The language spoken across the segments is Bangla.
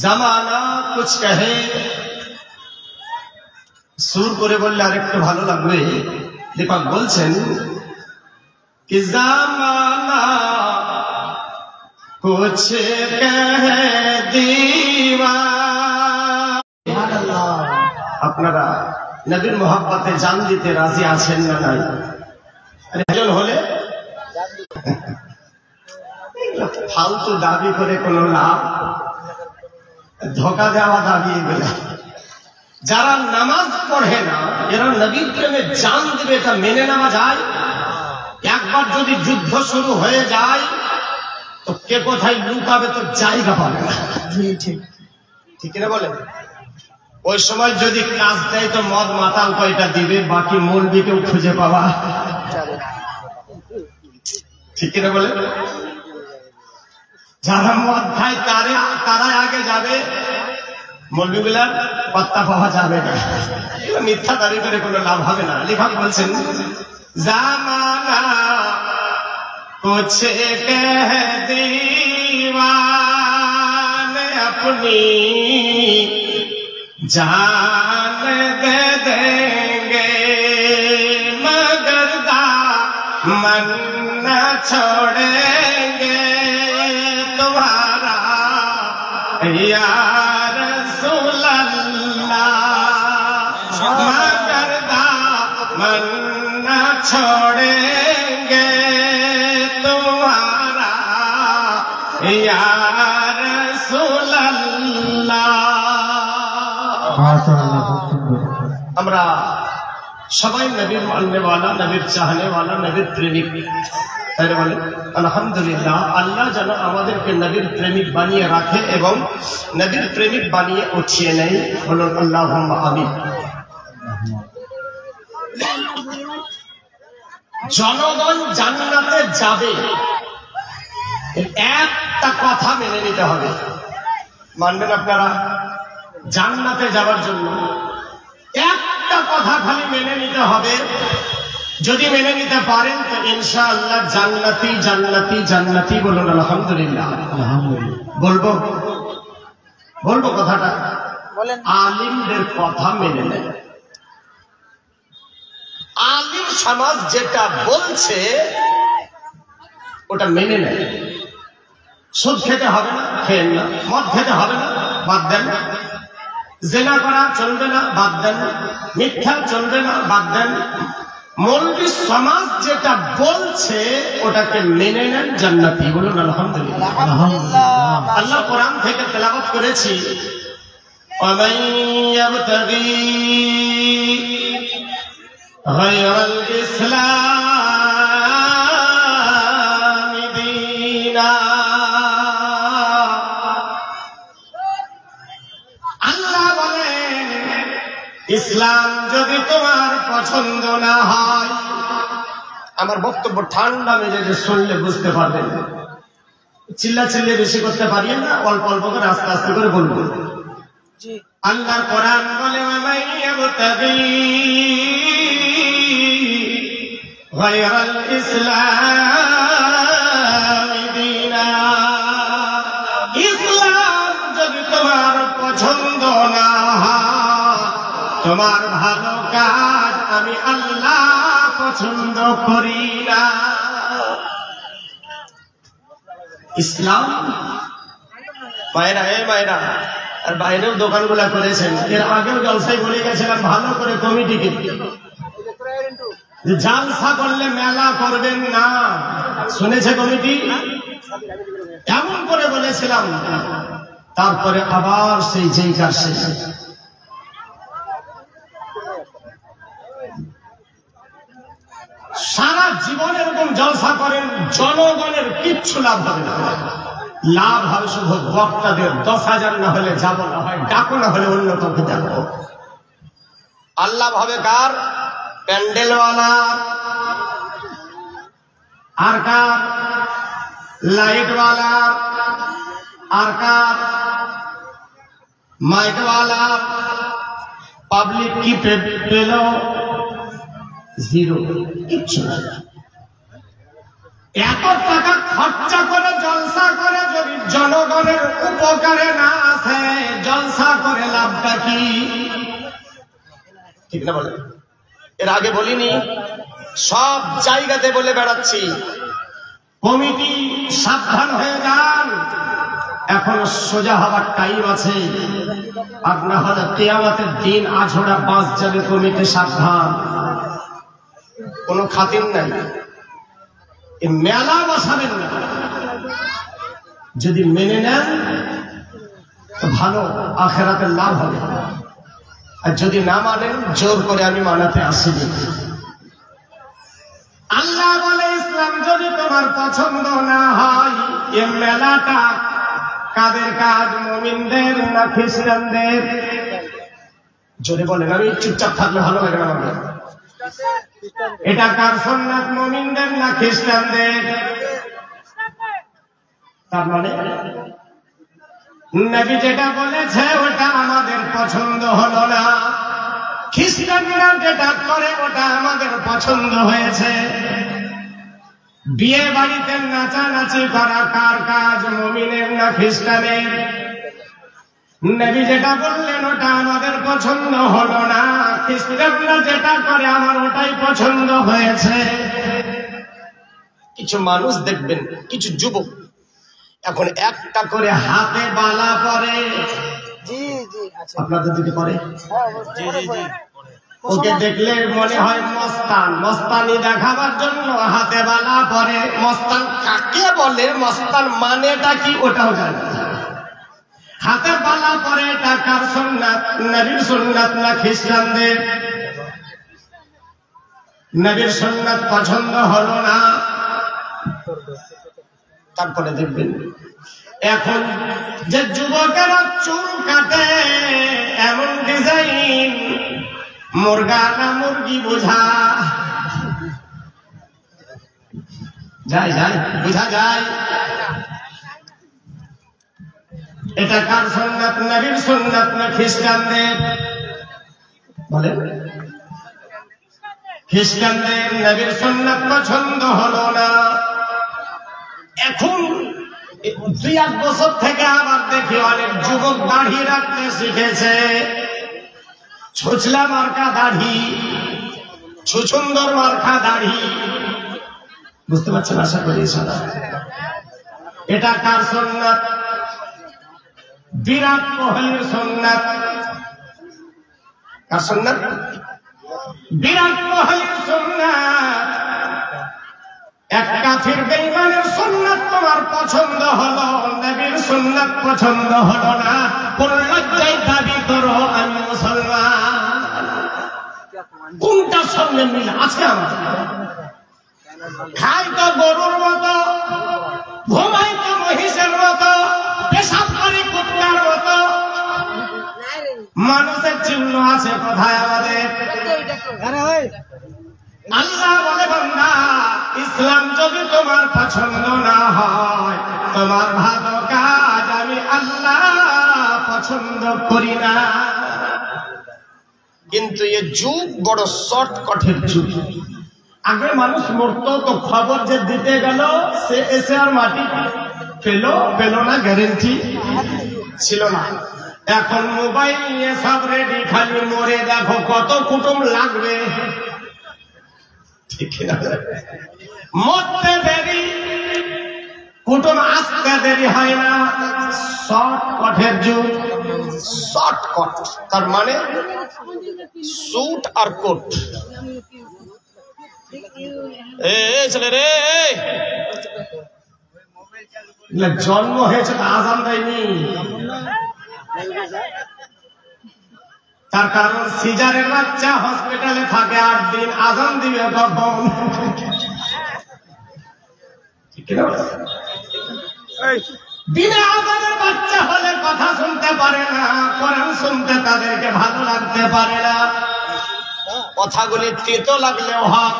জামানা কুছ কহে সুর করে বললে আরেকটু ভালো লাগবে। দীপক বলছেন कि ज़माना कुछ कह दीवाना। আপনারা নবীর মোহাব্বতে জান দিতে রাজি আছেন না নাই? একজন হলে ফালতু দাবি করে কোনো লাভ, ধোকা দেওয়া দাবি এগুলো। যারা নামাজ পড়ে না এরা নবীর প্রেমে জান দিবে, এটা মেনে নেওয়া যায়? একবার যদি যুদ্ধ শুরু হয়ে যায় তো কে কোথায় লুকাবে তো জায়গা পাবে না। ঠিক না বলেন? ওই সময় যদি কাজ দেয় তো মদ মাতাল কয়টা দিবে, বাকি মৌলবীকেও খুঁজে পাওয়া। ঠিক না বলেন? যারা মদ খায় তারাই আগে যাবে, মৌলবীগুলার পাত্তা পাওয়া যাবে না। মিথ্যা দাবি করে কোনো লাভ হবে না। লেখক বলছেন ज़माना कुछ कह दीवाने अपनी जान दे देंगे मगर दामन न छोड़ेंगे तुम्हारा या रसूल अल्लाह मगर दामन छोड़ेंगे तुम्हारा या रसूल अल्लाह। আমরা সবাই নবীর মাননে वाला, নবীর চাহনে वाला, নবীর প্রেমিক। তাই বলে আলহামদুলিল্লাহ, আল্লাহ যেন আমাদেরকে নবীর প্রেমিক বানিয়ে রাখে এবং নবীর প্রেমিক বানিয়ে উঠিয়ে নেয়। বলুন আল্লাহুম্মা আমিন। জনগণ জান্নাতে যাবে, একটা কথা মেনে নিতে হবে। মানবেন আপনারা? জান্নাতে যাওয়ার জন্য একটা কথা খালি মেনে নিতে হবে। যদি মেনে নিতে পারেন তো ইনশাআল্লাহ জান্নাতি জান্নাতি জান্নাতি। বলুন আলহামদুলিল্লাহ। বলবো কথাটা বলেন। আলিমদের কথা মেনে নেন। আলিম সমাজ যেটা বলছে ওটা মেনে নেয়। সুদ খেতে হবে না, খেয়েন না। মদ খেতে হবে না, বাদ দেন। জিনা করা চলবে না, বাদ দেন। মিথ্যা চলবে না, বাদ দেন। মৌলবী সমাজ যেটা বলছে ওটাকে মেনে নেন, জান্নাতি। বলুন আলহামদুলিল্লাহ। আল্লাহ কোরআন থেকে তেলাওয়াত করেছি ومن يبتغي غير الإسلام دينا। আল্লাহ বলেন ইসলাম যদি তোমার পছন্দ না হয়, আমার বক্তব্য ঠান্ডা মেজাজে শুনলে বুঝতে পারবেন। চিল্লাচিল্লি বেশি করতে পারি না, অল্প অল্প করে আস্তে আস্তে করে বলবো। আল্লাহ কোরআন বলে ومن يبتغي غير الإسلام دينا। ইসলাম যদি তোমার পছন্দ না হয়, তোমার ভালো কাজ আমি আল্লাহ পছন্দ করি না। ইসলাম মায়েরা, মায়েরা আর বাইরেও দোকানগুলা করেছেন। এর আগেও জলসায় বলে গেছিলাম ভালো করে কমিটিকে, জালসা করলে মেলা করবেন না। শুনেছে কমিটি? এমন করে বলেছিলাম, তারপরে আবার সেই যেইকার শেষ। সারা জীবন এরকম জলসা করেন, জনগণের কিচ্ছু লাভ হবে না। লাভ হবে শুধু বক্তাদের। 10,000 না হলে যাবো না, হয় ডাকো, না হলে অন্য কাউকে দেখো। আল্লাহ হবে কার? প্যান্ডেলওয়ালা আর কার? লাইটওয়ালা আর কার? মাইকওয়ালা। পাবলিক কি পেল? জিরো, কিচ্ছু না। এত টাকা খরচা করে জলসা করে যদি জনগণের উপকারে না আছে, জলসা করে লাভটা কি? ঠিক না বলে? এর আগে বলিনি? সব জায়গাতে বলে বেড়াচ্ছি, কমিটি সাবধান হয়ে যান, এখনো সোজা হবার টাইম আছে। আর না হলে কিয়ামতের দিন আঝোড়া বাস যাবে। কমিটি সাবধান, কোনো খাতির নাই। মেলা বসাবেন না, যদি মেনে নেন তো ভালো, আখেরাতের লাভ হবে। আর যদি না মানেন, জোর করে আমি মানাতে আসিনি। আল্লাহ বলে, ইসলাম যদি তোমার পছন্দ না হয়, এ মেলাটা কাদের কাজ? মুমিনদের না খ্রিস্টানদের? যদি বলেন আমি চুপচাপ থাকলে ভালো লাগে না আমাদের, এটা কার সুন্নাত? মুমিনদের না খ্রিস্টানদের? তার মানে নবী যেটা বলেছে ওটা আমাদের পছন্দ হলো না, খ্রিস্টানরা যেটা করে ওটা আমাদের পছন্দ হয়েছে। বিয়ে বাড়িতে নাচানাচি করা কার কাজ? মুমিনের না খ্রিস্টানের? নবী যেটা বললেন ওটা আমাদের পছন্দ হলো না, খ্রিস্টানরা যেটা করে আমার ওটাই পছন্দ হয়েছে। কিছু মানুষ দেখবেন, কিছু যুবক এখন একটা করে হাতে বালা পরে। আপনাদের দিকে পরে? ওকে দেখলে মনে হয় মস্তান, মস্তানি দেখাবার জন্য হাতে বালা পরে। মস্তান কাকে বলে, মস্তান মানেটা কি ওটাও জানে। হাতে বালা পরে এটা কার সুন্নাত? নবীর সুন্নাত না খ্রিস্টানদের? নবীর সুন্নাত পছন্দ হলো না। তারপরে দেখবেন এখন যে যুবকেরা চুল কাটে এমন ডিজাইন, মুরগা না মুরগি বোঝা যায়, যায় বোঝা যায়। এটা কার সুন্নাত? নবীর সুন্নাত না খ্রিস্টানদের? বলেন। খ্রিস্টানদের নবীর সুন্নাত পছন্দ হলো না। এখন 2-1 বছর থেকে আবার দেখি অনেক যুবক দাড়ি রাখতে শিখেছে। ছুচলা মার্কা দাড়ি, সুন্দর মার্কা দাড়ি। বুঝতে পারছেন আশা করি? এটা কার সুন্নাত? বিরাট কোহলির সুন্নাত। কার সুন্নাত? বিরাট কোহলির সুন্নাত। এক কাফির বেঈমানের সুন্নাত তোমার পছন্দ হলো, নবীর সুন্নাত পছন্দ হলো না। কোন লজ্জায় দাবি করো আমি মুসলমান? কোনটার সঙ্গে মিল আছে আমার? খাই তো গরুর মতো, ঘুমাই তো মহিষের মতো, পেশাব করি কুত্তার মতো। মানুষের চিহ্ন আছে কোথায় আমাদের? আল্লাহ বলে, বান্দা ইসলাম যদি তোমার পছন্দ না হয়, তোমার ভালো কাজ আমি আল্লাহ পছন্দ করি না। কিন্তু এ যুগ বড় শর্টকাটের যুগ। আগে মানুষ মরতো তো খবর যে দিতে গেল, সে এসে আর মাটি পেল না, গ্যারেন্টি ছিল না। এখন মোবাইল নিয়ে সব রেডি, খালি মরে দেখো কত কুটুম লাগবে। মরতে দেরি, কুটুম আসতে দেরি হয় না। শর্টকাটের যুগ। শর্টকাট তার মানে স্যুট আর কোট। ছেলে রে, জন্ম হয়েছে তা আজান দেয়নি। তার কারণ সিজারের বাচ্চা হসপিটালে থাকে 8 দিন, আজান দিবে কখন? দিনে আজানের বাচ্চা হলে কথা শুনতে পারে না, কোরআন শুনতে তাদেরকে ভালো লাগতে পারে না। কথাগুলি তেতো লাগলেও হক।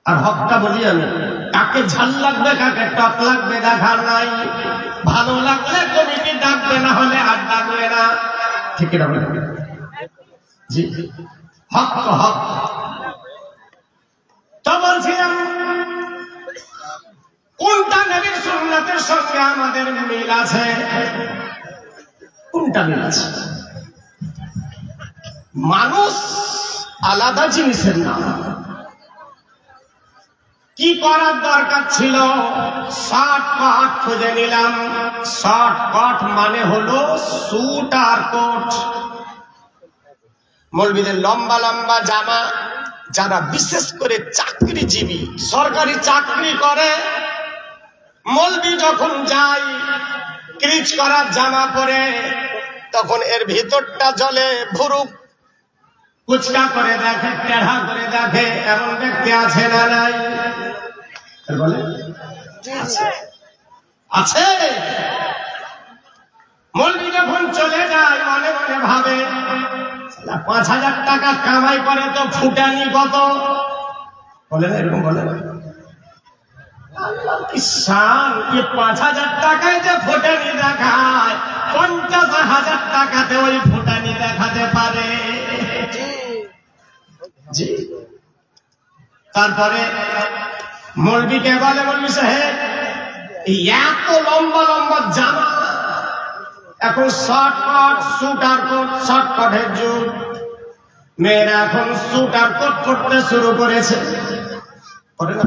আর হকটা বলি আমি, কাকে ঝাল লাগবে কাকে টক লাগবে দেখার নাই। ভালো লাগলে কমিটি ডাকবে, না হলে আর ডাকবে না। ঠিক না? জি, হক তো হক। তো বলছিলাম কোনটা নবীর সুন্নাতের সঙ্গে আমাদের মিল আছে। কোনটা মিল আছে? মানুষ আলাদা জিনিসের নাম। কি করার দরকার ছিল? শর্টকাট খুঁজে নিলাম। শর্টকাট মানে হলো স্যুট আর কোট। মৌলবীদের লম্বা লম্বা জামা, যারা বিশেষ করে চাকরিজীবী, সরকারি চাকরি করে, মৌলবী যখন যায় ক্রিচ করা জামা পরে, তখন এর ভিতরটা জলে ভুরুক কুচকা করে দেখে, টেढ़া করে দেখে। এমন ব্যক্তি আছে না নাই? বলে আছে। মৌলবী যখন চলে যায় মনে মনে ভাবে 5,000 টাকা কামাই করে তো ফুটানি কত? বলে না এরকম? বলে না 5,000 টাকায় যে ফুটানি দেখায়, 50,000 টাকাতে ওই ফুটানি দেখাতে পারে। জি। তারপরে মৌলবীকে বলে, মৌলবী সাহেব এত লম্বা লম্বা জামা, এখন শর্টকাট স্যুট আর কোট, শর্টকাটের যুগ। মেয়েরা এখন স্যুট আর কোট পরতে শুরু করেছে। পরে না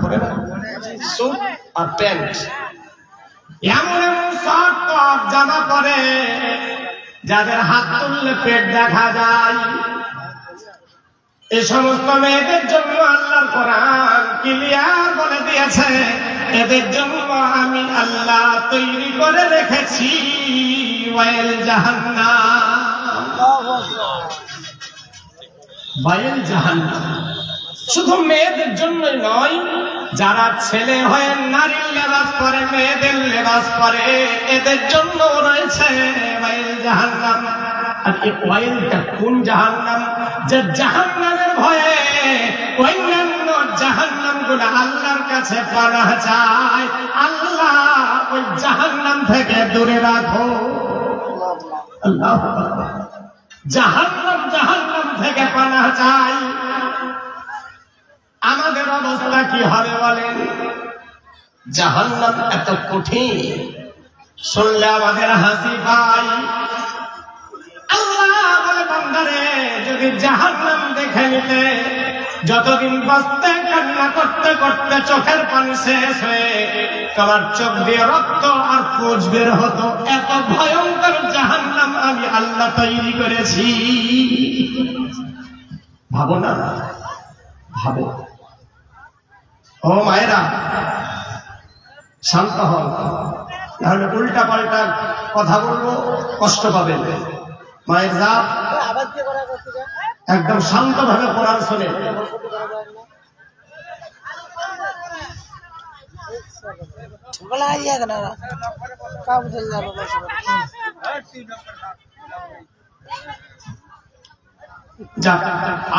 স্যুট আর প্যান্ট, এমন এমন শর্টকাট জামা পরে যাদের হাত তুললে পেট দেখা যায়। এই সমস্ত মেয়েদের জন্য আল্লাহর কোরআন ক্লিয়ার বলে দিয়েছে, এদের জন্য আমি আল্লাহ তৈরি করে রেখেছি ওয়াইল জাহান্নাম। ওয়াইল জাহান্নাম শুধু মেয়েদের জন্যই নয়, যারা ছেলে হয়ে নারীর লেবাস পরে, মেয়েদের লেবাস পরে, এদের জন্য রয়েছে ওয়াইল জাহান্নাম। আর এই ওয়াইলটা কোন জাহান্নাম? যে জাহান্নামের ভয়ে অন্যান্য জাহান্নামগুলো আল্লাহর কাছে পানাহ চায়। আল্লাহ ওই জাহান্নাম থেকে দূরে রাখো। আল্লাহু আকবার। জাহান্নাম থেকে পানাহ চাই। আমাদের অবস্থা কি হবে বলেন? জাহান্নাম এত কঠিন, শুনলে আমাদের হাসি পায়। আল্লাহ বলে, বান্দারে যদি জাহান্নাম দেখে নিতে, যতদিন বাঁচতে কান্না করতে করতে চোখের পানি শেষ হয়ে তোমার চোখ দিয়ে রক্ত আর পুঁজ বের হতো, এত ভয়ঙ্কর জাহান্নাম আমি আল্লাহ তৈরি করেছি। ভাবো না, ভাবো। ও মায়েরা, শান্ত হন, তাহলে উল্টা পাল্টা কথা বলবো, কষ্ট পাবেন। মায়ের জাত একদম শান্ত ভাবে কোরআন শোনে।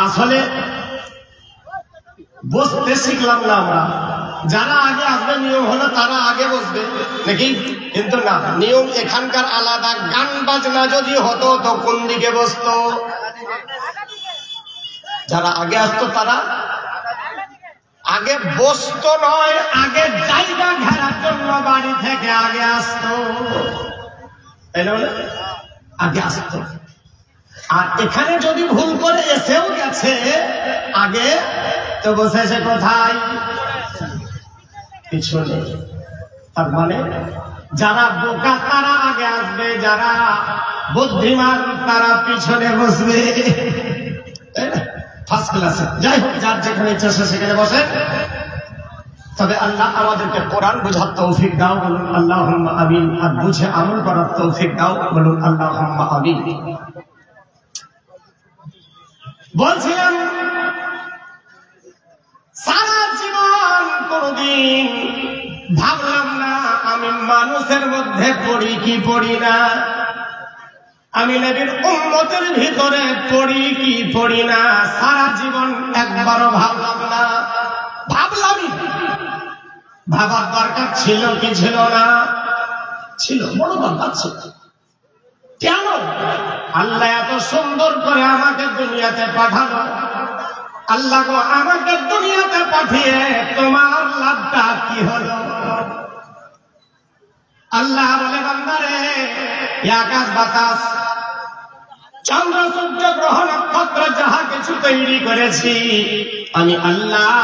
আসলে বসতে শিখলাম না আমরা। যারা আগে আসবে নিয়ম হলো তারা আগে বসবে নাকি? কিন্তু না, নিয়ম এখানকার আলাদা। গান বাজনা যদি হতো তো কোন দিকে বসতো? যারা আগে আসতো তারা আগে বসতো নয়, আগে জায়গা ঘেরার জন্য বাড়ি থেকে আগে আসতো, তাই না? আগে আসতো। আর এখানে যদি ভুল করে এসেও গেছে আগে, তো বসেছে কোথায়? পিছনে। তার মানে যারা বোকা তারা আগে আসবে, যারা বুদ্ধিমান তারা পিছনে বসবে। ফার্স্ট ক্লাসে। যাই হোক, যার যেখানে ইচ্ছা সেখানে বসে। তবে আল্লাহ আমাদেরকে কোরআন বোঝার তৌফিক দাও, বলুন আল্লাহুম্মা আমিন। আর বুঝে আমল করার তৌফিক দাও, বলুন আল্লাহুম্মা আমিন। বলছিলাম সারা জীবন কোনদিন ভাবলাম না আমি মানুষের মধ্যে পড়ি কি পড়ি না, আমি নবীর উম্মতের ভিতরে পড়ি কি পড়ি না। সারা জীবন একবারও ভাবলাম না। ভাবলামই, ভাবার দরকার ছিল কি ছিল না? ছিল, বড় দরকার ছিল। কেন? আল্লাহ এত সুন্দর করে আমাকে দুনিয়াতে পাঠালো। আল্লাহ গো, আমাকে দুনিয়াতে পাঠিয়ে তোমার লাভটা কি হলো? আল্লাহ বলে বান্দারে আকাশ বাতাস চন্দ্র সূর্য গ্রহ নক্ষত্র যাহা কিছু তৈরি করেছি আমি আল্লাহ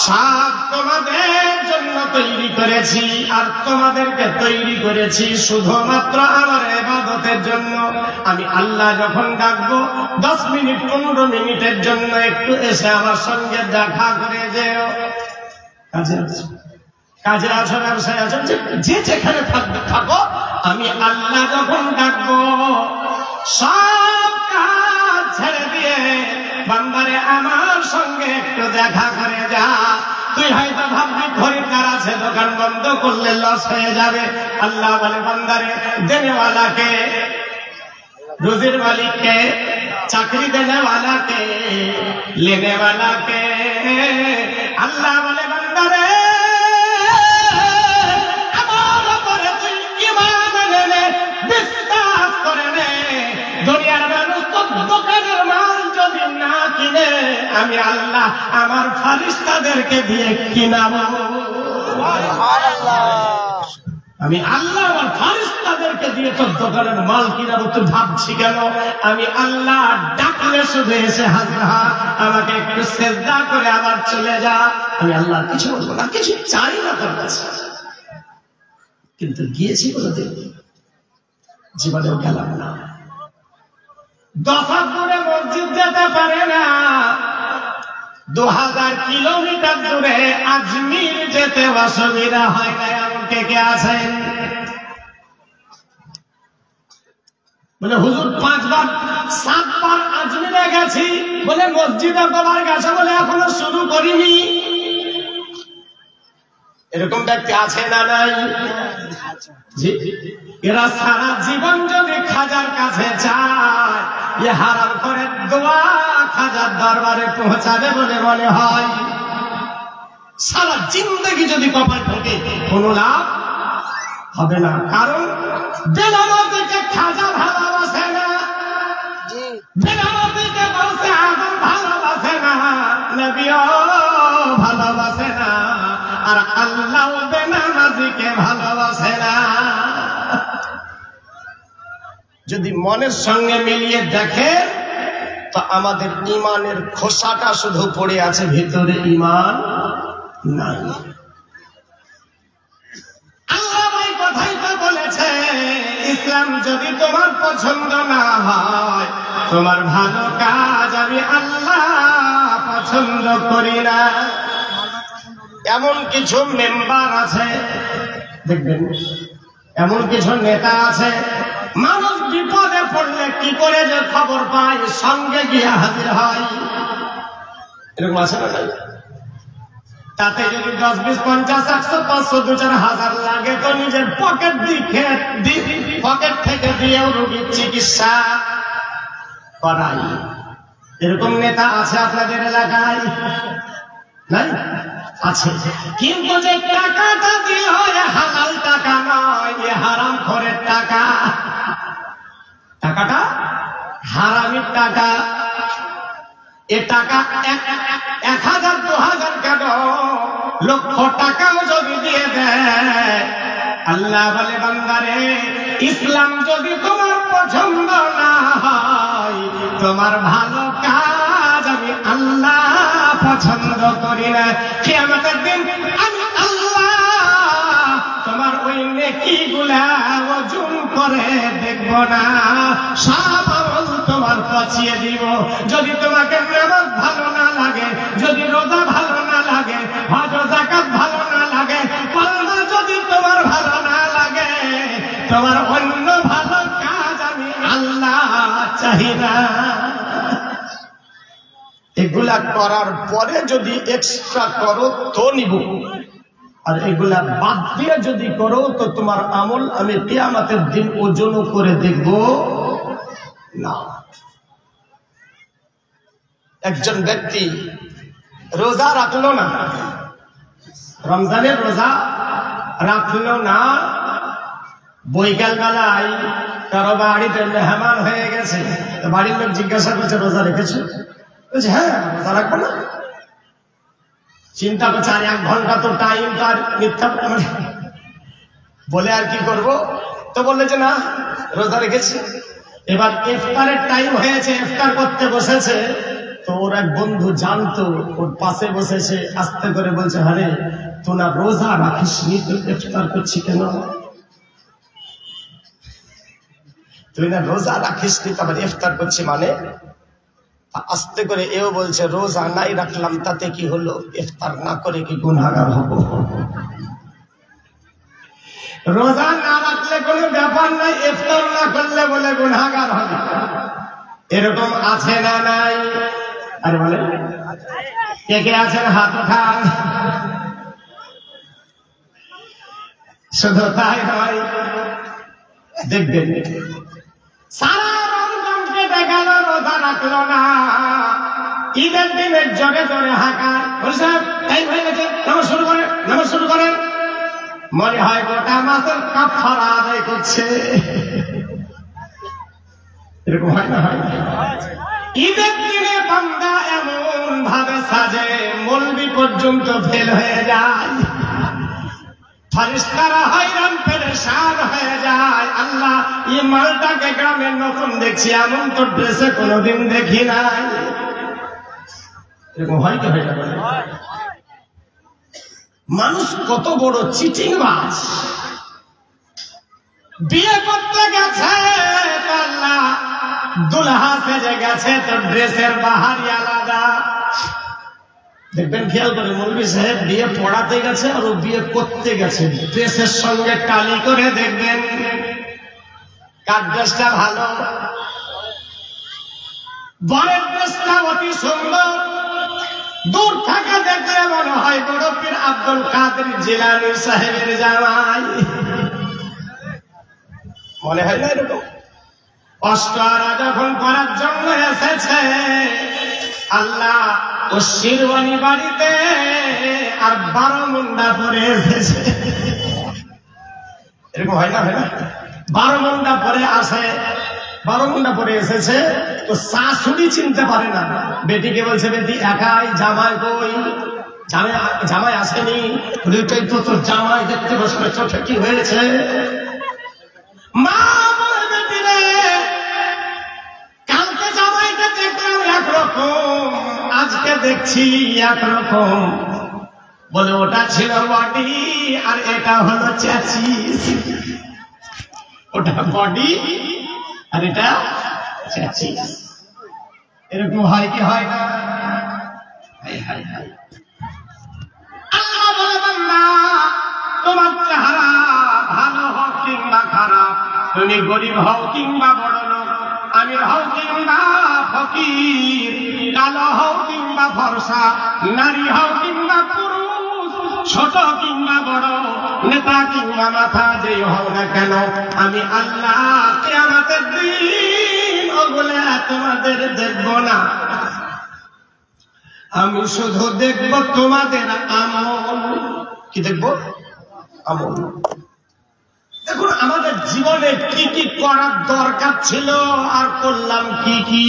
সব তোমাদের জন্য তৈরি করেছি, আর তোমাদেরকে তৈরি করেছি শুধুমাত্র আমার ইবাদতের জন্য। আমি আল্লাহ যখন ডাকবো 10 মিনিট 15 মিনিটের জন্য একটু এসে আমার সঙ্গে দেখা করে যেও। কাজে আছো, ব্যবসায় আছো, যে যেখানে থাকবে থাকো, আমি আল্লাহ যখন ডাকবো সব কাজ ছেড়ে দিয়ে বান্দারে আমার সঙ্গে একটু দেখা করে যা। তুই হয়তো ভাববি খরিদ্দার আছে, দোকান বন্ধ করলে লস হয়ে যাবে। আল্লাহ বলে বান্দারে দেনেওয়ালাকে, রুজির মালিককে, চাকরি দেনেওয়ালাকে, লেনেওয়ালাকে আল্লাহ বলে বান্দারে আমার উপরে তুই ঈমান এনে বিশ্বাস করে নে। দুনিয়ার মানুষ তো দোকানের মাল যদি না কিনে আমি আল্লাহ আমার ফারিস্তাদেরকে দিয়ে কিনাবো। আমি আল্লাহ আমার ফারিস্তাদেরকে দিয়ে তোর দোকানের মাল কিনাবো। তুই ভাবছি কেন? আমি আল্লাহ ডাকলে শুধু এসে হাজির হ, আমাকে একটু সেজদা করে আবার চলে যা। আমি আল্লাহ কিছু বলবো না, কিছু চাই না তোর কাছে। কিন্তু গিয়েছি কোনোদিন? জীবনেও গেলাম না। দফা দূরে মসজিদ যেতে পারে না, 2000 কিলোমিটার দূরে আজমির যেতে অসুবিধা হয় না, এমন কে কে আছেন? বলে হুজুর 5 বার 7 বার আজমিরে গেছি, বলে মসজিদে কবার গেছে, বলে এখনো শুরু করিনি। এরকম ব্যক্তি আছে না নাই? এরা সারা জীবন যদি খাজার কাছে যায়, এ হারাম করে দোয়া খাজার দরবারে পৌঁছাবে বলে মনে হয়। সারা জিন্দগি যদি কপাল ঠোকে কোনো লাভ হবে না। কারণ বেনামাজিকে খাজা ভালোবাসে না, বেনামাজিকে বলছে আদম ভালোবাসে না, নবীও ভালোবাসে না, আর আল্লাহ বেনামাজিকে ভালোবাসে না। যদি মনের সঙ্গে মিলিয়ে দেখে তো আমাদের ইমানের খোসাটা শুধু পড়ে আছে, ভিতরে ইমান নাই। আল্লাহ এই কথাই তো বলেছে, ইসলাম যদি তোমার পছন্দ না হয়, তোমার ভালো কাজ আমি আল্লাহ পছন্দ করি না। এমন কিছু মেম্বার আছে দেখবেন, এমন কিছু নেতা আছে, মানুষ বিপদে পড়লে কি করে যে খবর পায়, সঙ্গে গিয়ে হাজির হয়। এরকম আছে না? তাতে যদি 10, 20, 50, 100, 500, 2-4 হাজার লাগে তো নিজের পকেট থেকে দিয়েও রোগীর চিকিৎসা করাই। এরকম নেতা আছে আপনাদের এলাকায়? নাই? আছে। কিন্তু যে টাকাটা দিয়ে হয় হালাল টাকা নয়, এ হারাম খোরের টাকা। টাকাটা হারামির টাকা। এ টাকা 1000, 2000 কেন, লক্ষ টাকাও যদি দিয়ে দেয়, আল্লাহ বলে বান্দারে ইসলাম যদি তোমার পছন্দ না হয়, তোমার ভালো কাজ আমি আল্লাহ পছন্দ করি না। কিয়ামতের দিন আমি আল্লাহ তোমার ওই নেকিগুলা ওজন করে দেখব না, সব আমল তোমার পচিয়ে দিব। যদি তোমাকে নামাজ ভালো না লাগে, যদি রোজা ভালো না লাগে, হজ যাকাত ভালো না লাগে, কলমা যদি তোমার ভালো না লাগে, তোমার অন্য ভালো কাজ আমি আল্লাহ চাই না। এগুলা করার পরে যদি এক্সট্রা করো তো নিব, আর এগুলা বাদ দিয়ে যদি করো তো তোমার আমল আমি কিয়ামতের দিন ওজন করে দেখব না। একজন ব্যক্তি রোজা রাখলো না, রমজানের রোজা রাখলো না, বৈকাল বেলায় কারো বাড়িতে মেহমান হয়ে গেছে, বাড়ির লোক জিজ্ঞাসা করছে রোজা রেখেছে? বলছে হ্যাঁ রোজা রাখবো না। চিন্তা করছে আর 1 ঘন্টা তো টাইম, তার মিথ্যা বলে আর কি করব, তো বললে যে না রোজা রেখেছি। এবার ইফতারের টাইম হয়েছে, ইফতার করতে বসেছে, তো ওর এক বন্ধু জানতো, ওর পাশে বসেছে, আস্তে করে বলছে, আরে তো না রোজা রাখিস নি, তুই ইফতার করছি কেন? তুই না রোজা রাখিস নি, তারপরে ইফতার করছি মানে? আস্তে করে এও বলছে, রোজা নাই রাখলাম তাতে কি হলো, ইফতার না করে কি গুনাহগার হব? রোজা না রাখলে কোনো ব্যাপার নাই, ইফতার না করলে বলে গুনাহগার হবে। এরকম আছে না নাই? আরে বলে কে কে আছেন হাত উঠান। শুধু তাই নয়, দেখবেন সারা রমজান কেটে গেল, রোজা রাখলো না, ঈদের দিনের জোরে জোরে হাঁকা, বলছে টাইম হয়ে গেছে, নামাজ শুরু করেন, নামাজ শুরু করেন। মনে হয় গোটা মাসের কাফারা আদায় করছে। এরকম হয় না? হয় ঈদের দিনে বান্দা এমন ভাবে সাজে, মৌলবি পর্যন্ত ফেল হয়ে যায়, ফেরেশতারা হয়রান পেরেশান হয়ে যায়। আল্লাহ, এই মালটাকে গ্রামের নতুন দেখছি, এমন তো ড্রেসে কোনোদিন দেখি নাই। এরকম হয় কি হয় না? মানুষ কত বড় চিটিংবাজ। বিয়ে করতে গেছে আল্লাহ, দুলহা সেজে গেছে, তো ড্রেসের বাহারি আলাদা। দেখবেন খেয়াল করে, মৌলভী সাহেব বিয়ে পড়াতে গেছে আর ও বিয়ে করতে গেছে, ড্রেসের সঙ্গে টালি করে দেখবেন কার ড্রেসটা ভালো। বরের ড্রেসটা অতি সুন্দর, দূর থেকে দেখলে মনে হয় বড় পীর আব্দুল কাদের জিলানী সাহেবের জামাই, মনে হয় না এরকম? অষ্টআরা যখন করার জন্য এসেছে, আল্লাহ ও শিরওয়ানি বাড়িতে আর 12 মুন্ডা পরে এসেছে। এরকম হয় না? হয় না? 12 মুন্ডা পরে আসে, 12 মুন্ডা পরে এসেছে, তো শাশুড়ি চিনতে পারে না। বেটিকে বলছে, বেটি একাই, জামাই কই? জামাই আসেনি। ওইটাই তো তোর জামাই, দেখতে বসবে, চোখে কি হয়েছে? মা বলে, বেটি রে, কালকে জামাইকে দেখলাম একরকম, আজকে দেখছি একরকম। বলে ওটা ছিল বডি আর এটা হলো চ্যাচিস। ওটা বডি আর এটা চ্যাচিস। এরকম হয় কি হয় না? আল্লাহ বলে, বান্দা তোমার চেহারা ভালো হোক কিংবা খারাপ, তুমি গরিব হও কিংবা বড় লোক, আমির হও কিংবা ফকির, কালো হও কিংবা ফর্সা, নারী হও কিংবা পুরুষ, ছোট কিংবা বড়, নেতা কিংবা মাথা যেই হও না কেন, আমি আল্লাহ কিয়ামতের দিন ওগুলো তোমাদের দেখব না। আমি শুধু দেখব তোমাদের আমল। কি দেখব? আমল। দেখুন আমাদের জীবনে কি কি করার দরকার ছিল আর করলাম কি কি।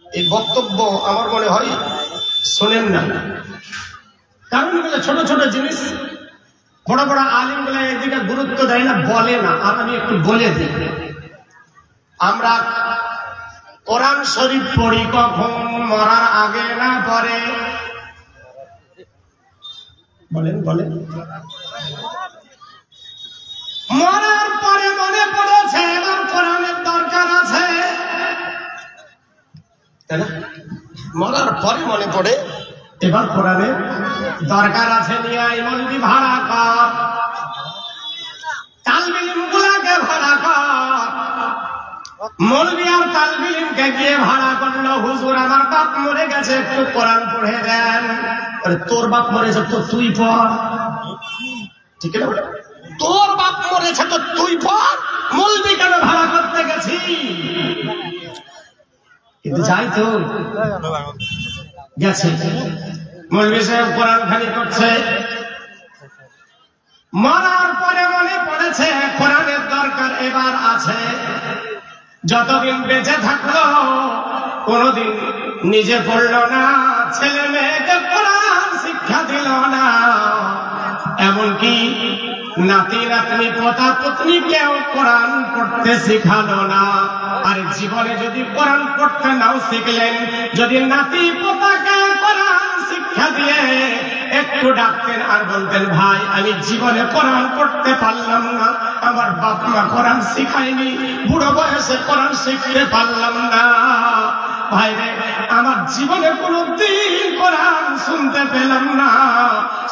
এই বক্তব্য আমার মনে হয় শোনেন না, কারণ এগুলো ছোট ছোট জিনিস, বড় বড় আলিমগুলো এদিকে গুরুত্ব দেয় না, বলে না। আর আমি একটু বলে দিই, আমরা কোরআন শরীফ পড়ি কখন? মরার আগে না পরে? বলেন বলেন। মরার পরে মনে পড়েছে এবার কোরআনের দরকার আছে, তাই না? মরার পরে মনে পড়ে এবার কোরআনের দরকার আছে। নিয়ে মৌলভী ভাড়া কর, তালবিলিম গুলাকে ভাড়া কর। মৌলভী আর তালবিলিমকে গিয়ে ভাড়া করলো, হুজুর আমার বাপ মরে গেছে, একটু কোরআন পড়ে দেন। তোর বাপ মরেছে তো তুই পড়, ঠিক না? তোর বাপ মরেছে তো তুই পড়, মৌলভী কেন ভাড়া করতে গেছি? কিন্তু যাই তো গেছে, মৌলভী সাহেব কোরআন খানি করছে। মরার পরে মনে পড়েছে কোরআনের দরকার এবার আছে। যতদিন বেঁচে থাকলো কোনদিন নিজে পড়ল না, ছেলে মেয়েকে কোরআন শিক্ষা দিল না। এমন এমনকি নাতি নাতনি পোতা পুতনি কেউ কোরআন পড়তে শিখালো না। আর জীবনে যদি কোরআন পড়তে নাও শিখলেন, যদি নাতি পোতাকে কোরআন শিক্ষা দিয়ে একটু ডাকতেন আর বলতেন ভাই আমি জীবনে কোরআন পড়তে পারলাম না, আমার বাপ মা কোরআন শিখায়নি, বুড়ো বয়সে কোরআন শিখতে পারলাম না, ভাই রে আমার জীবনে কোনদিন কোরআন শুনতে পেলাম না,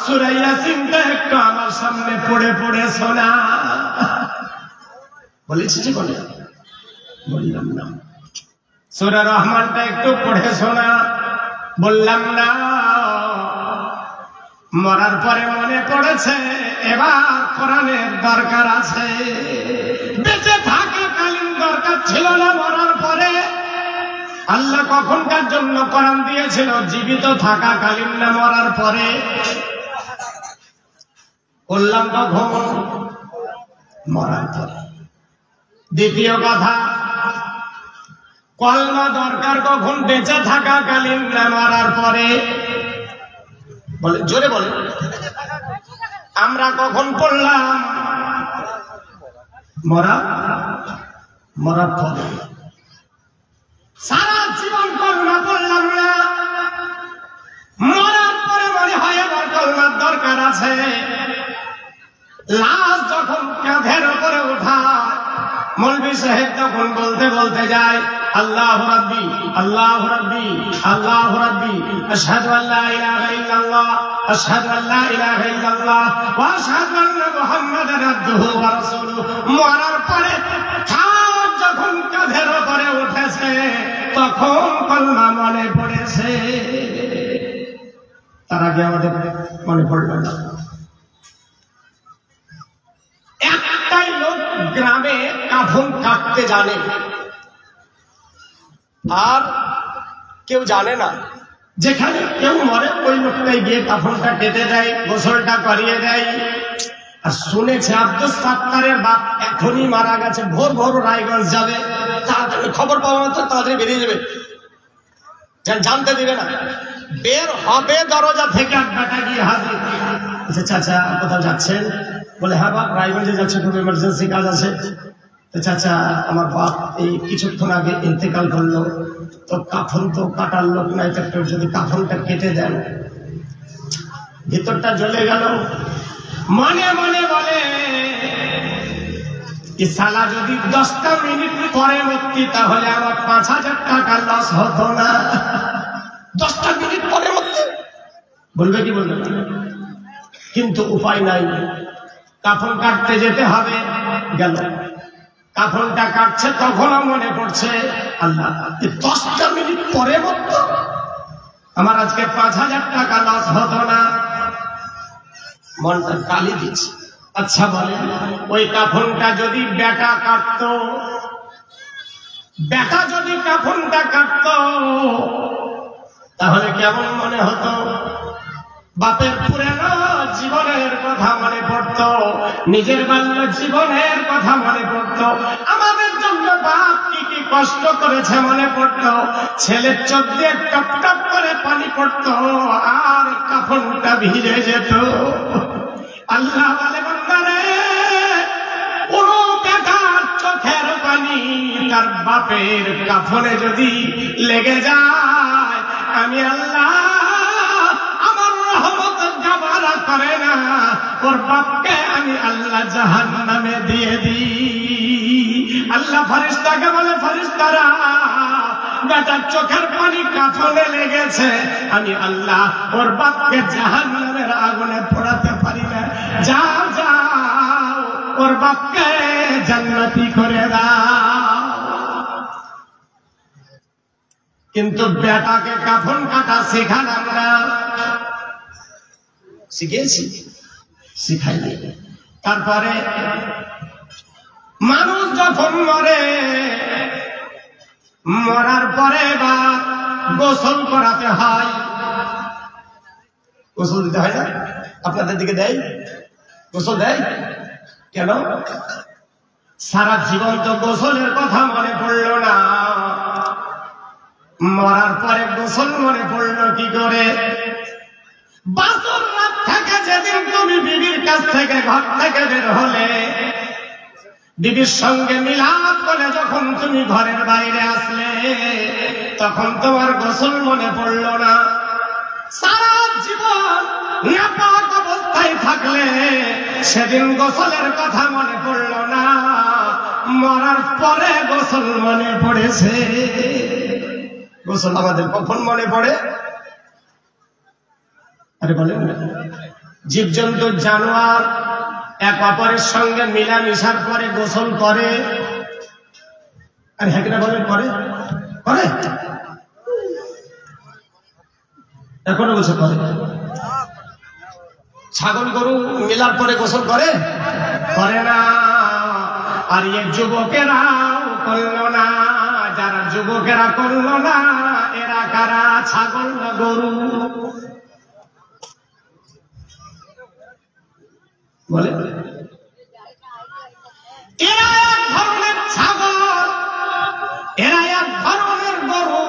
সূরা ইয়াসিনটা একটু আমার সামনে পড়ে পড়ে শোনা। বলেছি জীবনে? বললাম না। সূরা রহমানটা একটু পড়ে শোনা, বললাম না। মরার পরে মনে পড়েছে এবার কোরআনের দরকার আছে। বেঁচে থাকাকালীন দরকার ছিল না, মরার পরে আল্লাহ কখনকার জন্য কোরআন দিয়েছিল? জীবিত থাকাকালীন না মরার পরে? করলাম কখন? মরার পরে। দ্বিতীয় কথা, কলমা দরকার কখন? বেঁচে থাকাকালীন না মরার পরে? বলে জোরে বলে। আমরা কখন পড়লাম? মরার পরে। সারা জীবন কলমা পড়লাম না, মরার পরে মনে হয় আমার কলমার দরকার আছে। লাশ যখন কাঁধের উপরে ওঠা, মৌলভী সাহেব তখন বলতে বলতে যায় আল্লাহু রাব্বি আল্লাহু রাব্বি আল্লাহু রাব্বি আশহাদু আল্লা ইলাহা ইল্লাল্লাহ আশহাদু আল্লা ইলাহা ইল্লাল্লাহ ওয়া আশহাদু আন্না মুহাম্মাদান আবদুহু ওয়া রাসূলুহু। মরার পরে যখন কাঁধের উপরে উঠেছে তখন কলমা মনে পড়েছে, তার আগে আমাদের মনে পড়ল না। একটাই লোক গ্রামে কাফন কাটতে জানে, আর কেউ জানে না। যেখানে কেউ মরে ওই লোকটাই গিয়ে কাফনটা কেটে দেয়, গোসলটা করিয়ে দেয়। আর শুনেছে আব্দুল সাত্তারের বাপ এখনই মারা গেছে, ভোর ভোর রায়গঞ্জ যাবে, তাড়াতাড়ি খবর পাওয়া মাত্র তাড়াতাড়ি বেরিয়ে যাবে, জানতে দিবে না। বের হবে দরজা থেকে, আব্বাটা গিয়ে হাজির। আচ্ছা চাচা কোথাও যাচ্ছেন? বলে হ্যাঁ বাপ রায়গঞ্জে যাচ্ছে, খুব ইমার্জেন্সি কাজ আছে। তো চাচা আমার বাপ এই কিছুক্ষণ আগে ইন্তেকাল করলো, তো কাফন তো কাটার লোক নাই, তো যদি কাফনটা কেটে দেন। ভিতরটা জ্বলে গেল, মনে মনে বলে সালা যদি 10টা মিনিট পরে মরতি তাহলে আমার 5,000 টাকা লস হতো না। 10টা মিনিট পরে মরতি বলবে কি বলবে না, কিন্তু উপায় নাই, কাফন কাটতে যেতে হবে। গেল, কাফনটা কাটছে, তখনও মনে পড়ছে আল্লাহ 10টা মিনিট পরে মরত, আমার আজকে 5,000 টাকা লস হতো না। মনটা গালি দিচ্ছে। আচ্ছা বলে ওই কাফনটা যদি বেটা কাটত, বেটা যদি কাফনটা কাটত তাহলে কেমন মনে হতো? বাপের পুরানো জীবনের কথা মনে পড়তো, নিজের বাল্য জীবনের কথা মনে পড়তো, আমাদের জন্য বাপ কি কি কষ্ট করেছে মনে পড়তো, ছেলের চোখ দিয়ে টপ টপ করে পানি পড়তো, আর কাফনটা ভিজে যেত। আল্লাহ বলে বান্দারে, কোনো বেটার চোখের পানি তার বাপের কাফনে যদি লেগে যায়, আমি আল্লাহ আমার রহমত জবারা করে না, ওর বাপকে আমি আল্লাহ জাহান্নামে দিয়ে দিই। আল্লাহ ফেরেশতাকে বলে, ফেরেশতারা বেটার চোখের পানি কাফনে লেগেছে, আমি আল্লাহ ওর বাপকে জাহান্নামের আগুনে পোড়াতে পারি না, যাও যাও ওর বাপকে জান্নাতি করে দাও। কিন্তু বেটাকে কাফন কাটা শেখালাম না, শিখিয়েছি? শিখাইনি। তারপরে মানুষ যখন মরে, মরার পরে বা গোসল করাতে হয়। গোসল দিতে হয় না? আপনাদের দিকে দেয়? গোসল দেয় কেন? সারা জীবন তো গোসলের কথা মনে পড়লো না, মরার পরে গোসল মনে পড়লো কি করে? বাসর রাত থেকে যেদিন তুমি বিবির কাছ থেকে ঘর থেকে বের হলে, বিবির সঙ্গে মিলাপ করে যখন তুমি ঘরের বাইরে আসলে, তখন তোমার গোসল মনে পড়ল না। সারা জীবন নাপাক অবস্থায় থাকলে সেদিন গোসলের কথা মনে পড়ল না, মরার পরে গোসল মনে পড়েছে। গোসল আমাদের কখন মনে পড়ে? আরে বলেন, জীবজন্তু জানোয়ার এক অপরের সঙ্গে মিলামিশার পরে গোসল করে। আরে হ্যাঁ কিনা বলেন, করে করে এখনো গোসল করে। ছাগল গরু মিলার পরে গোসল করে? করে না। আর এই যুবকেরাও করলো না। যারা যুবকেরা করলো না, এরা কারা? ছাগল না গরু? বলে এরা এক ধরনের ছাগল, এরা এক ধরনের গরু।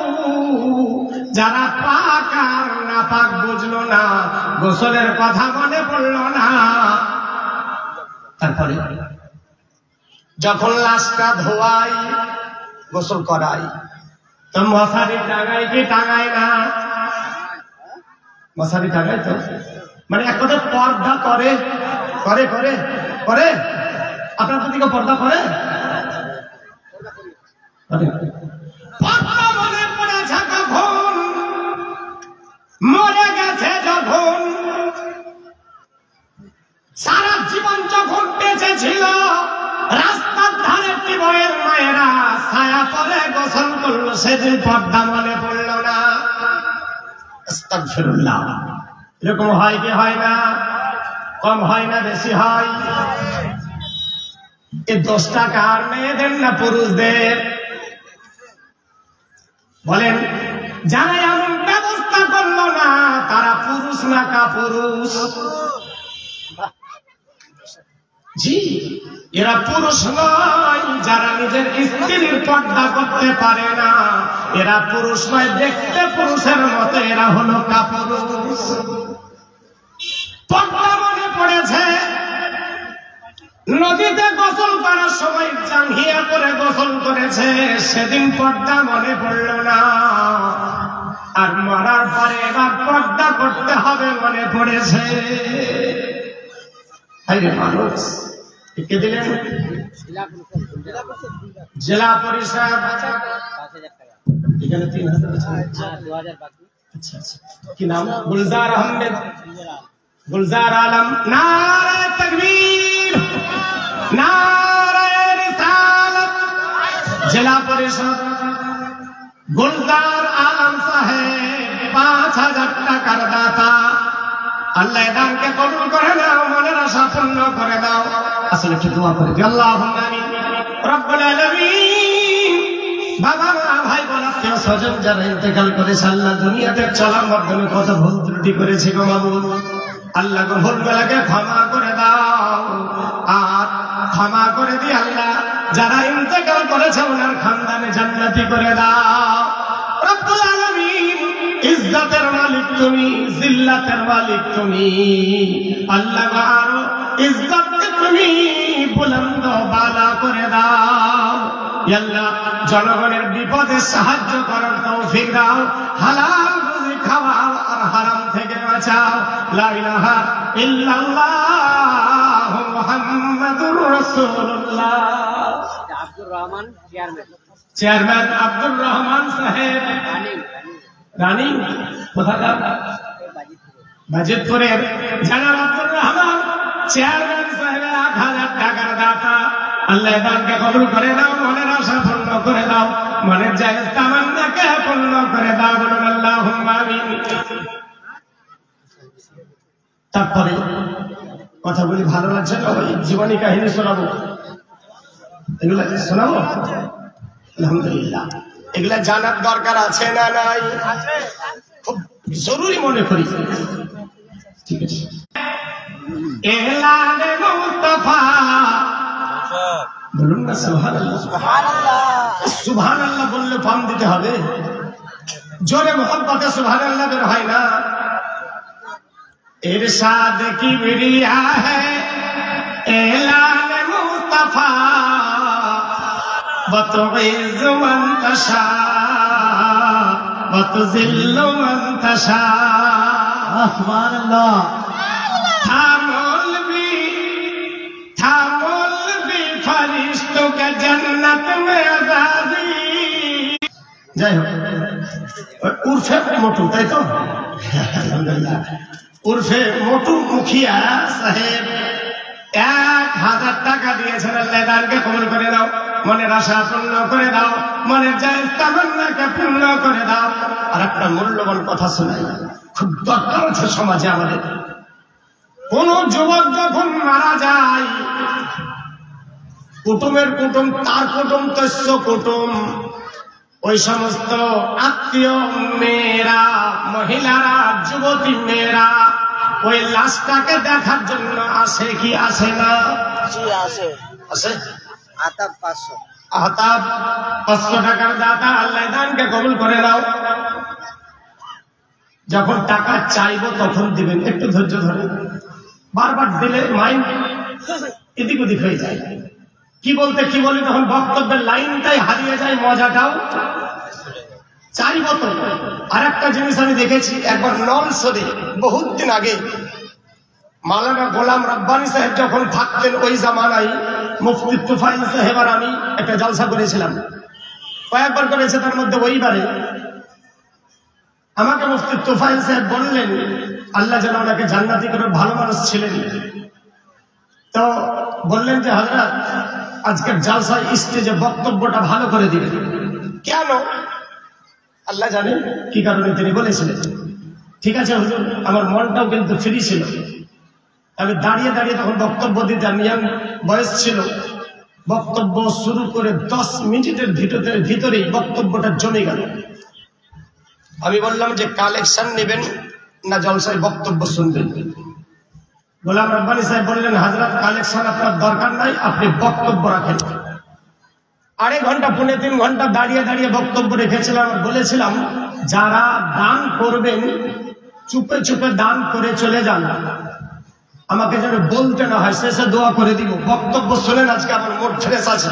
যারা পাক আর না পাক বুঝলো না, গোসলের কথা মনে পড়লো না। তারপরে যখন লাশটা ধোয়াই, গোসল করাই, তো মশারি টাঙাই কি টাঙাই না? মশারি টাঙাই তো, মানে এক কথা পর্দা করে করে করে করে। আপনার দিকে পর্দা করে? পর্দা মনে পড়েছে কখন? মরে গেছে যখন। সারা জীবন যখন বেঁচে ছিল, রাস্তার ধারে টিবয়ের মায়েরা ছায়া পরে গোসল করলো, সেদিন পর্দা মনে পড়ল না। আস্তাগফিরুল্লাহ। এরকম হয় কি হয় না? কম হয় না বেশি হয়? এই 10 টাকা আর মেয়েদের না পুরুষদের? বলেন, যারা এমন ব্যবস্থা করলো না, তারা পুরুষ না কাপুরুষ? জি, এরা পুরুষ নয়। যারা নিজের স্ত্রীর পর্দা করতে পারে না, এরা পুরুষ নয়। দেখতে পুরুষের মতো, এরা হলো কাপুরুষ। পর্দা মনে পড়েছে। নদীতে গোসল করার সময় জাঙ্গিয়া করে গোসল করেছে, সেদিন পর্দা মনে পড়ল না। আর মরার পরে এবার পর্দা করতে হবে মনে পড়েছে। মানুষ কে দিলেন? জেলা পরিষদ। এখানে 3000। আচ্ছা আচ্ছা, কি নাম? গুলজার আহমেদ, গুলজার আলম। নারে তাকবীর, নারে রিসালাত। জেলা পরিষদ গুলজার আলম সাহেব 5000 টাকার দাতা। আল্লাহ দানকে কবুল করে নাও, মনের আশা পূর্ণ করে দাও। আসলে কি দোয়া করে দিই, আল্লাহুম্মা আমিন রব্বুল আলামিন। বাবা মা ভাই বোন আত্মীয় স্বজন যারা ইন্তেকাল করেছে, আল্লাহ দুনিয়াতে চলার মাধ্যমে কত ভুল ত্রুটি করেছে গো মাবুদ, আল্লাহ গো ভুলগুলোকে ক্ষমা করে দাও। আর ক্ষমা করে দি আল্লাহ, যারা ইন্তেকাল করেছে ওনার খানদানে জান্নাতি করে দাও রব্বুল আলামিন। ইজ্জতের মালিক তুমি, জিল্লাতের মালিক তুমি, আল্লাহ আরো ইজ্জতকে তুমি বুলন্দ বালা করে দাও। আল্লাহ জনগণের বিপদে সাহায্য করার তৌফিক দাও। হালাল রুজি খাওয়াও আর হারাম থেকে বাঁচাও। লা ইলাহা ইল্লাল্লাহ মুহাম্মাদুর রাসূলুল্লাহ। আব্দুর রহমান চেয়ারম্যান আব্দুর রহমান সাহেব রানী কোথাকার? বাজিতপুরের। জানাব আব্দুর রহমান চেয়ারম্যান সাহেবের 1000 টাকার দাতা। আল্লাহ দানকে কবুল করে দাও, মনের আশা পূর্ণ করে দাও, মনের জায়েজ তামান্নাকে পূর্ণ করে দাও। বলুন আল্লাহুম্মা আমিন। তারপরে কথাগুলি ভালো লাগছে না? ওই জীবনী কাহিনী শোনাবো, এগুলা শোনাবো? আলহামদুলিল্লাহ, এগুলা জানার দরকার আছে না নাই? খুব জরুরি মনে করি। ঠিক আছে। এলানে মুস্তাফা, বলুন না সুবহানাল্লাহ। সুবহানাল্লাহ বললে পাম দিতে হবে। জোরে মোহাব্বতে সুবহানাল্লাহ বের হয় না। इरशाद की बिरिया है ऐलान मुस्तफा वतुइज़्ज़ु मन तशा वतुज़िल्लु मन तशा। सुभान अल्लाह। था मौलवी फरिश्तों का जन्नत में आजादी। जय हो। उर्फे मोटू ताई तो अल्हम्दुलिल्लाह उर्फे মোটু মুখিয়া সাহেব 1000 টাকা দিয়েছেন। আল্লাহ দানকে কবুল করে দাও, মনের আশা পূর্ণ করে দাও, মনের জায়েজ তামান্নাকে পূর্ণ করে দাও। আর একটা মূল্যবান কথা শোনাই, খুব দরকার আছে সমাজে আমাদের। কোন যুবক যখন মারা যায়, কুটুমের কুটুম, তার কুটুম তস্য কুটুম, ওই সমস্ত আত্মীয় মেয়েরা, মহিলারা, যুবতী মেয়েরা ওই লাশটাকে দেখার জন্য আসে কি আসে না? আসে আসে। আতাব 500 আতাব 500 টাকার দাতা, আল্লাহ দানকে কবুল করে দাও। যখন টাকা চাইবো তখন দিবেন, একটু ধৈর্য ধরে। বারবার দিলে মাইন্ড এদিক ওদিক হয়ে যায়, কি বলতে কি বলি, তখন বক্তব্যের লাইনটাই হারিয়ে যায়, মজাটাও চাইবো তো। আর একটা জিনিস আমি দেখেছি, একবার নলছড়ি বহুত দিন আগে মাওলানা গোলাম রব্বানী সাহেব যখন থাকতেন, ওই জামানায় মুফতি তুফাইল সাহেব আর আমি একটা জলসা করেছিলাম, কয়েকবার করেছে, তার মধ্যে ওইবারে আমাকে মুফতি তুফাইল সাহেব বললেন, আল্লাহ যেন ওনাকে জান্নাতি করে, ভালো মানুষ ছিলেন, তো বললেন যে হযরত আজকের জলসায় স্টেজে বক্তব্যটা ভালো করে দিবেন। কেন আল্লাহ জানেন কি কারণে তিনি বলেছিলেন। ঠিক আছে হুজুর, আমার মনটাও কিন্তু ফ্রি ছিল, আমি দাঁড়িয়ে দাঁড়িয়ে তখন বক্তব্য দিতাম, ইয়াং বয়স ছিল। বক্তব্য শুরু করে 10 মিনিটের ভিতরেই বক্তব্যটা জমে গেল। আমি বললাম যে কালেকশন নেবেন না জলসায় বক্তব্য শুনবেন? গোলাম রব্বানী সাহেব বললেন, হযরত কালেকশন আপনার দরকার নাই, আপনি বক্তব্য রাখেন। 2.5 ঘন্টা 3.5 ঘন্টা দাঁড়িয়ে দাঁড়িয়ে বক্তব্য রেখেছিলাম। বলেছিলাম যারা দান করবেন চুপে চুপে দান করে চলে যান, আমাকে যেন বলতে না হয়, শেষে দোয়া করে দিব। বক্তব্য শুনেন, আজকে আমার মুড ফ্রেশ আছে।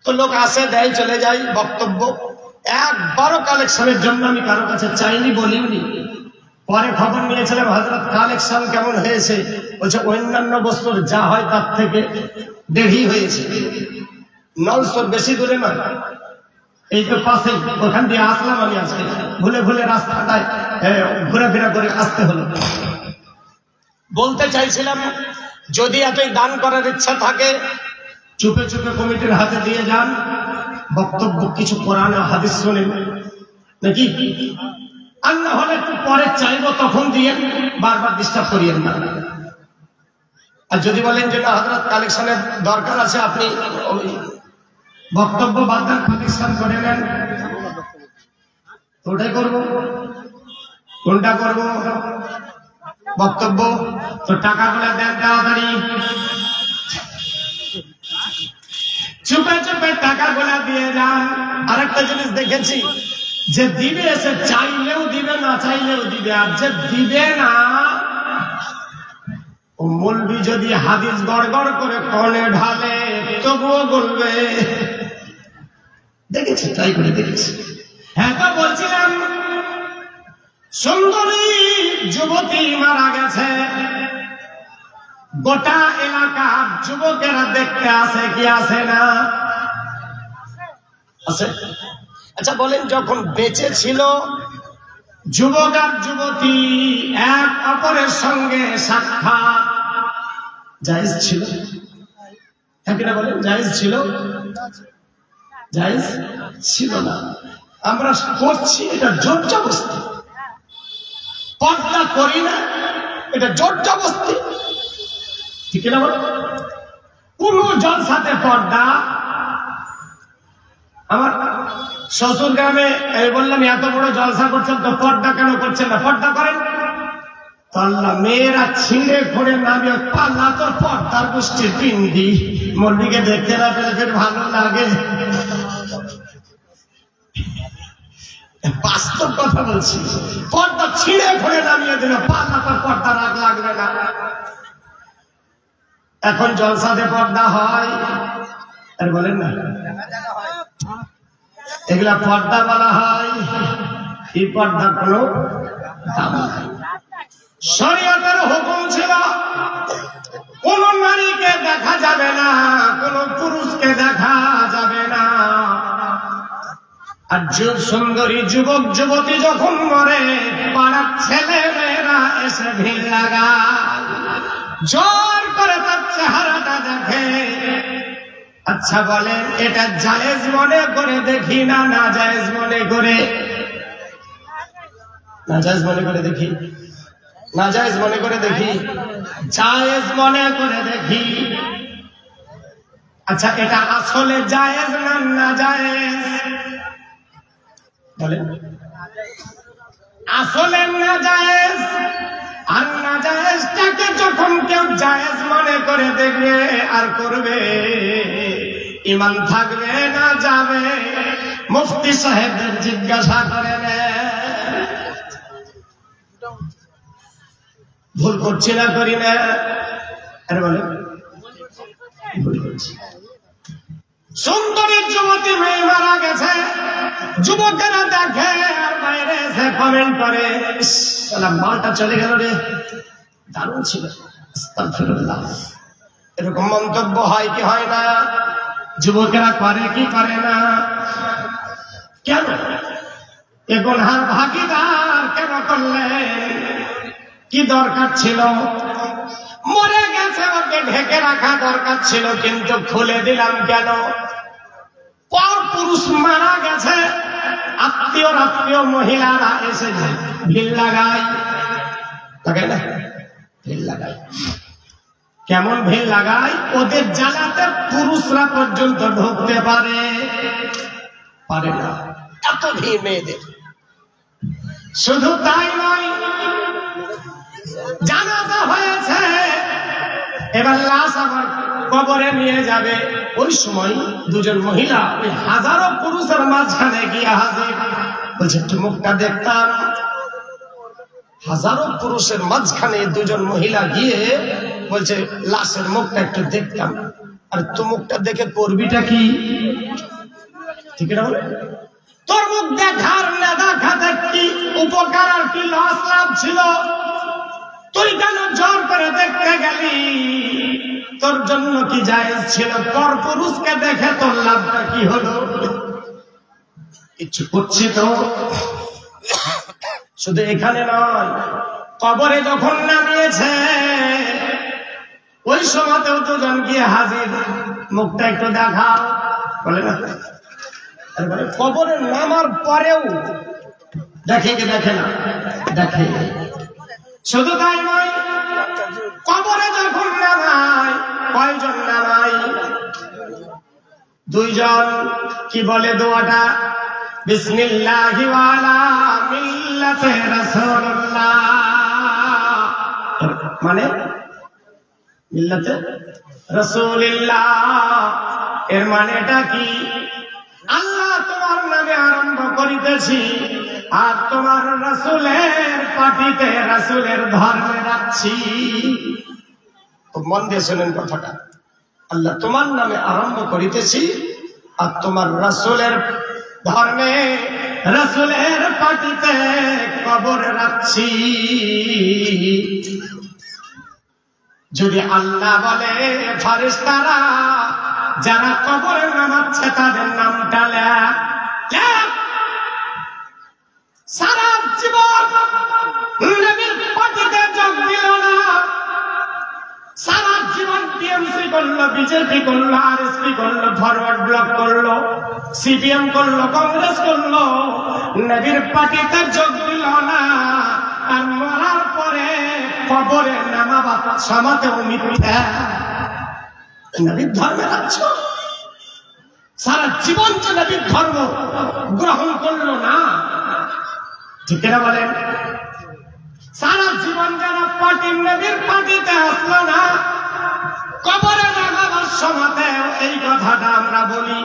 তো লোক আসে, দেয়, চলে যায়। বক্তব্য একবারও কালেকশনের জন্য আমি কারো কাছে চাইনি, বলিনি। পরে খবর নিয়েছিলাম, হযরত কালেকশন কেমন হয়েছে? বলছে অন্যান্য বছর যা হয় তার থেকে দেরি হয়েছে। নলছড় বেশি দূরে নয়, এই তো পাশেই, ওখান দিয়ে আসলাম আমি আজকে। ভুলে ভুলে রাস্তাটায় ঘোরাফেরা করে আসতে হলো। বলতে চাইছিলাম, যদি এতই দান করার ইচ্ছা থাকে চুপে চুপে কমিটির হাতে দিয়ে যান, বক্তব্য কিছু কোরআন হাদিস শোনেন নাকি, আর না হলে একটু পরে চাইবো তখন দিয়ে, বারবার ডিস্টার্ব করিয়েন না। আর যদি বলেন যে না হযরত কালেকশনের দরকার আছে, আপনি বক্তব্য বাদ দেন, কালেকশন করে নেন, ওটাই করবো। কোনটা করবো? বক্তব্য। তো টাকাগুলো দেন তাড়াতাড়ি, চুপে চুপে টাকাগুলা দিয়ে যান। আর একটা জিনিস দেখেছি, যে দিবে সে চাইলেও দিবে, না চাইলেও দিবে। আর যে দিবে না, ও মৌলবি যদি হাদিস গড়গড় করে কনে ঢালে তবুও বলবে। দেখেছি, ট্রাই করে দেখেছি। হ্যাঁ, তো বলছিলাম সুন্দরী যুবতী মারা গেছে, গোটা এলাকার যুবকেরা দেখতে আসে কি আসে না? আছে। আচ্ছা বলেন, যখন বেঁচে ছিল যুবক আর যুবতী এক অপরের সঙ্গে সাক্ষাৎ জায়েজ ছিল? হ্যাঁ কিনা বলেন, জায়েজ ছিল? জায়েজ ছিল না। আমরা করছি, এটা জোর জবরদস্তি। পর্দা করি না, এটা জোর জবরদস্তি। ঠিক না বল? কোন জলসাতে পর্দা? আমার শ্বশুর গ্রামে বললাম, এত বড় জলসা করছেন তো পর্দা কেন করছেন না? পর্দা করেন। আল্লাহ, মেয়েরা ছিঁড়ে ঘুরে নামে পাল্লা, তোর পর্দার গোষ্ঠীর পিন্ডি, মন্দিকে দেখতে না পেলে ফের ভালো লাগে। বাস্তব কথা বলছি। পর্দা ছিঁড়ে ঘুরে নামিয়ে দিল, পাল্লাটার পর্দা রাগ লাগবে না। এখন জলসাতে পর্দা হয়, আর বলেন না, এগুলা পর্দা বলা হয়। এই পর্দার কোনো দাম নাই। শরীয়তের হুকুম ছিল কোন নারীকে দেখা যাবে না, কোন পুরুষকে দেখা যাবে না। আর সুন্দরী যুবক যুবতী যখন মরে, পাড়ার ছেলে মেয়েরা এসে ভিড় লাগায়, জোর করে তার চেহারাটা দেখে। আচ্ছা বলেন, এটা জায়েজ মনে করে দেখি না না জায়েজ মনে করে? না জায়েজ মনে করে দেখি, না জায়েজ মনে করে দেখি, জায়েজ মনে করে দেখি। আচ্ছা, এটা আসলে জায়েজ না না জায়েজ বলেন? আসলে না জায়েজ। আর না জায়েজটাকে যখন কেউ জায়েজ মনে করে দেখবে আর করবে, ঈমান থাকবে না যাবে? মুফতি সাহেবদের জিজ্ঞাসা করে ভুল করছি না করি না? আরে বলে ভুল করছি। সুন্দরী যুবতী মেয়ে মারা গেছে, যুবকেরা দেখে আর বাইরে এসে কমেন্ট করে, মালটা চলে গেল রে, দারুণ ছিল। আস্তাগফিরুল্লাহ। এরকম মন্তব্য হয় কি হয় না? যুবকেরা করে কি করে না? কেন এ গুনার ভাগীদার কেন করলেন? কি দরকার ছিল? মরে গেছে, ওকে ঢেকে রাখা দরকার ছিল, কিন্তু খুলে দিলাম কেন? পর পুরুষ মারা গেছে, আত্মীয় মহিলারা এসে ভিড় লাগায়, লাগায় না? ভিড় লাগায়। কেমন ভিড় লাগায়? ওদের জ্বালাতে পুরুষরা পর্যন্ত ঢুকতে পারে না, এত ভিড় মেয়েদের। শুধু তাই নয়, জানাজা হয়েছে, এবার লাশ আবার কবরে নিয়ে যাবে। ওই সময় দুজন মহিলা ওই হাজারো পুরুষের মাঝখানে গিয়ে হাজির, বলছে একটু মুখটা দেখতাম। হাজারো পুরুষের মাঝখানে দুজন মহিলা গিয়ে বলছে লাশের মুখটা একটু দেখতাম। আর তো মুখটা দেখে করবিটা কি? ঠিক না? তোর মুখ দেখার না দেখাতে কি উপকার আর কি লস লাভ ছিল? তুই কেন জোর করে দেখতে গেলি? তোর জন্য কি জায়েজ ছিল? পর পুরুষকে দেখে তোর লাভটা কি হলো? কিছু করছি তো। শুধু এখানে নয়, কবরে যখন নামিয়েছে ওই সময়তেও দুজন গিয়ে হাজির, মুখটা একটু দেখা বলে না? কবরে নামার পরেও দেখে কি দেখে না? দেখে। শুধু তাই নয়, কবরে যখন নামায়, কয়জন নামায়? দুইজন। কি বলে দোয়াটা? বিসমিল্লাহি ওয়ালা মিল্লাতে রাসূলুল্লাহ। মানে মিল্লাতে রাসূলুল্লাহ এর মানেটা কি? আল্লাহ তোমার নামে আরম্ভ করিতেছি, আর তোমার রাসূলের পাটিতে রাসূলের ধর্মে রাখছি। মন দিয়ে শোনেন কথাটা। আল্লাহ তোমার নামে আরম্ভ করিতেছি, আর তোমার রাসূলের ধর্মে রাসূলের পাটিতে কবরে রাখছি। যদি আল্লাহ বলে ফেরেশতারা যারা কবরে নামাচ্ছে তাদের নামটা লেখ। সারা জীবন নবীর পাটিতে যোগ দিল না, সারা জীবন টিএমসি করলো, বিজেপি করলো, আরএসপি করলো, ফরওয়ার্ড ব্লক করলো, সিপিএম করলো, কংগ্রেস করলো, নবীর পাটিতে যোগ দিল না। আর মরার পরে কবরে নামাবা সমাতেও মিথ্যা। নবীর ধর্মে রাখছ, সারা জীবন যে নবীর ধর্ম গ্রহণ করলো না, ঠিক না বলেন? সারা জীবন যারা পার্টির নবীর পার্টিতে আসলো না, কবরে নামাবার সময়তেও এই কথা কথাটা আমরা বলি,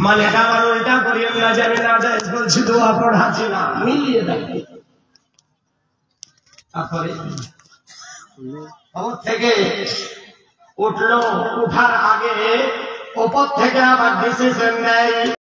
মানে আবার উল্টা করি না, জানি না যায় বলছি দোয়া পড়াচ্ছি না, মিলিয়ে দেখি। তারপরে ওপর থেকে উঠলো, উঠার আগে ওপর থেকে আবার ডিসিশন নেয়